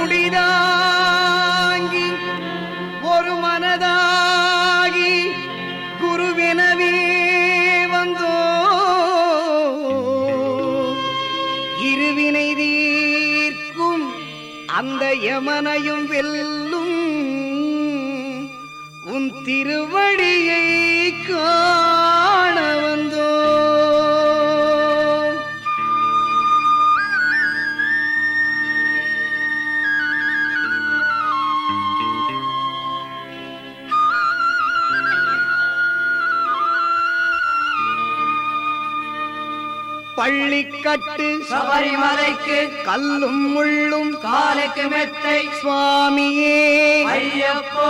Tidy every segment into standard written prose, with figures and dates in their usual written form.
முடிதாங்கி ஒரு மனதாகி குருவெனவே வந்தோ இருவினை தீர்க்கும் அந்த யமனையும் வெல்லும் உன் திருவடியை காண வந்தோ பள்ளிக்கட்டு சபரிமலைக்கு கல்லும் முள்ளும் காலுக்கு மெத்தை சுவாமியே ஐயப்போ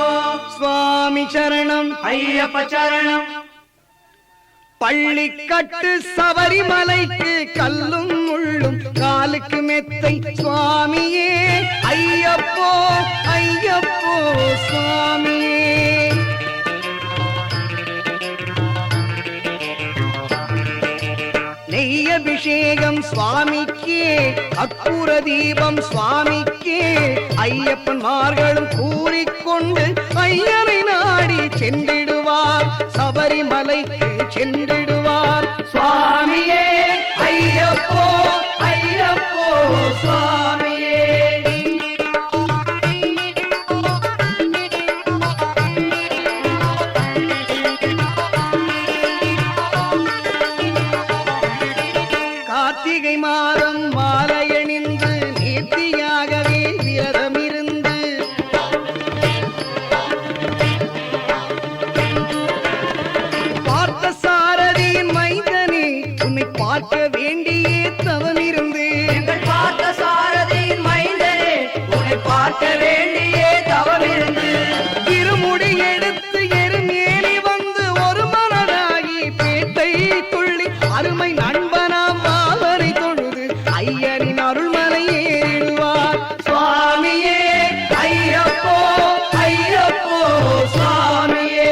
சுவாமி சரணம் ஐயப்ப சரணம். பள்ளிக்கட்டு சபரிமலைக்கு கல்லும் முள்ளும் காலுக்கு மெத்தை சுவாமியே ஐயப்போ ஐயப்போ சுவாமியே. நெய்யபிஷேகம் சுவாமிக்கே அக்குர தீபம் சுவாமிக்கே ஐயப்பன்மார்களும் கூறிக்கொண்டு ஐயனை நாடி சென்றிடுவார் சபரிமலைக்கு சென்றிடுவார் சுவாமியே ஐயப்போ ஐயப்போ சுவாமியே. கார்த்திகை மாதம் மாலையணிந்து நேர்த்தியாகவே விரதமிருந்து பார்த்த சாரதியின் மைந்தனே உன்னை பார்க்க வேண்டியே தவமிருந்து எங்கள் பார்த்த சாரதியின் மைந்தனே உன்னை பார்க்க வேண்டியே தவமிருந்து இருமுடி எடுத்து எருமேலி வந்து ஒரு மனதாகி பேட்டை துள்ளி அருமை நண்பனாம் பாவரை தொழுது ஐயனின் அருள்மலை ஏறிடுவார் சுவாமியே ஐயப்போ ஐயப்போ சுவாமியே.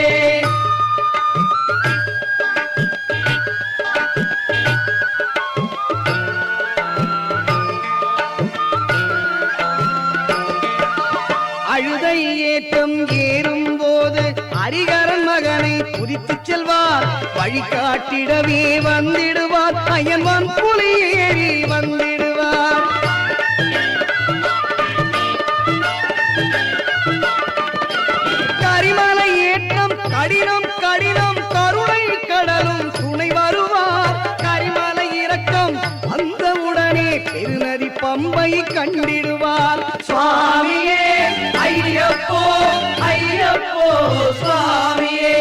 அழுதை ஏற்றம் ஏறும் போது ஹரிகரன் மகனை புதித்துச் செல்வார் வழிகாட்டிடவே வந்திடுவார் அயன்வான் புலி ஏறி வந்திடுவார். கரிமலை ஏற்றம் கடினம் கடினம் கருணை கடலும் துணை வருவார் கரிமலை இறக்கம் வந்தவுடனே பெருநதி பம்பை கண்டிடுவார் சுவாமியே ஐயப்போ ஐயப்போ சுவாமியே.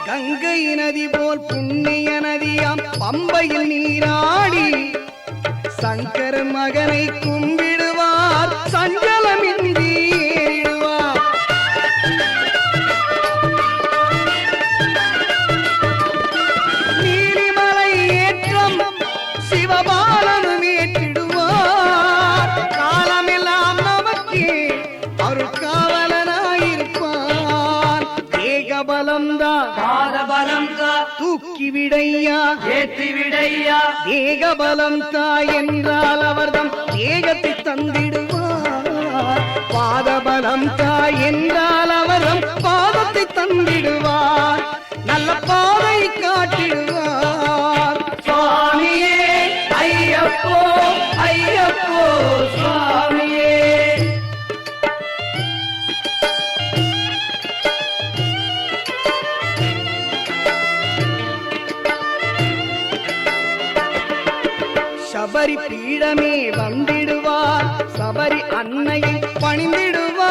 கங்கை நதி போல் புண்ணிய நதியாம் பம்பையில் நீராடி சங்கரன் மகனை கும்பிடுவார் சஞ்சலமின்றி ஏறிடுவார். நீலிமலை ஏற்றம் சிவபாலனும் ஏற்றிடுவார் காலமெல்லாம் நமக்கே அருட்காவலனாயிருப்பார். தேகபலம்தான் பாதபலம் தா தூக்கி விடையா ஏற்றி விடையா தேகபலம் தாய் என்றால் அவர்தம் தேகத்தை தந்திடுவார். பாதபலம் தாய் என்றால் அவர்தம் பாதத்தை தந்திடுவார். நல்ல பாதை காட்டிடுவார் சுவாமியே ஐயப்போ ஐயப்போ சுவாமியே. சபரி பீடமே வந்திடுவார் சபரி அன்னையை பணிந்திடுவார்.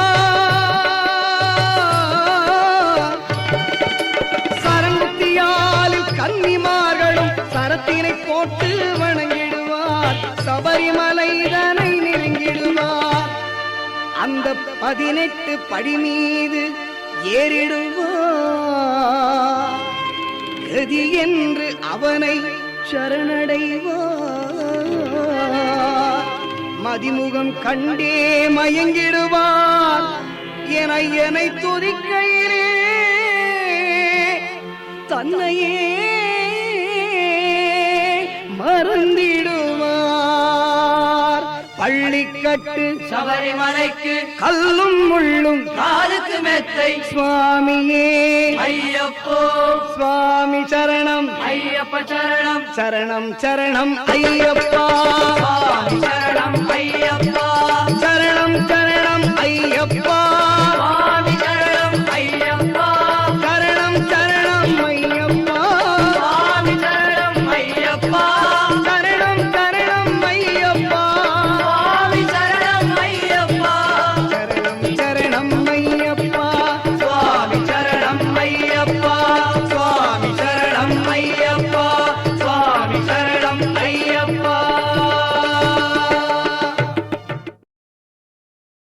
சரங்குத்தியாலில் கன்னிமார்களும் சரத்தினை போட்டு வணங்கிடுவார் சபரிமலைதனை நெருங்கிடுவார். அந்த 18 படி மீது ஏறிடுவார் கதி என்று அவனை சரணடைவார். மதிமுகம் கண்டே மயங்கிடுவார் என துதிக்கையிலே தன்னையே மறந்திடுவார். பள்ளிக்கட்டு சபரிமலைக்கு கல்லும் முள்ளும் காலுக்கு மெத்தை சுவாமியே ஐயப்போ சுவாமி சரணம் ஐயப்ப சரணம் சரணம் சரணம் ஐயப்பா சுவாமி சரணம் ஐயப்பா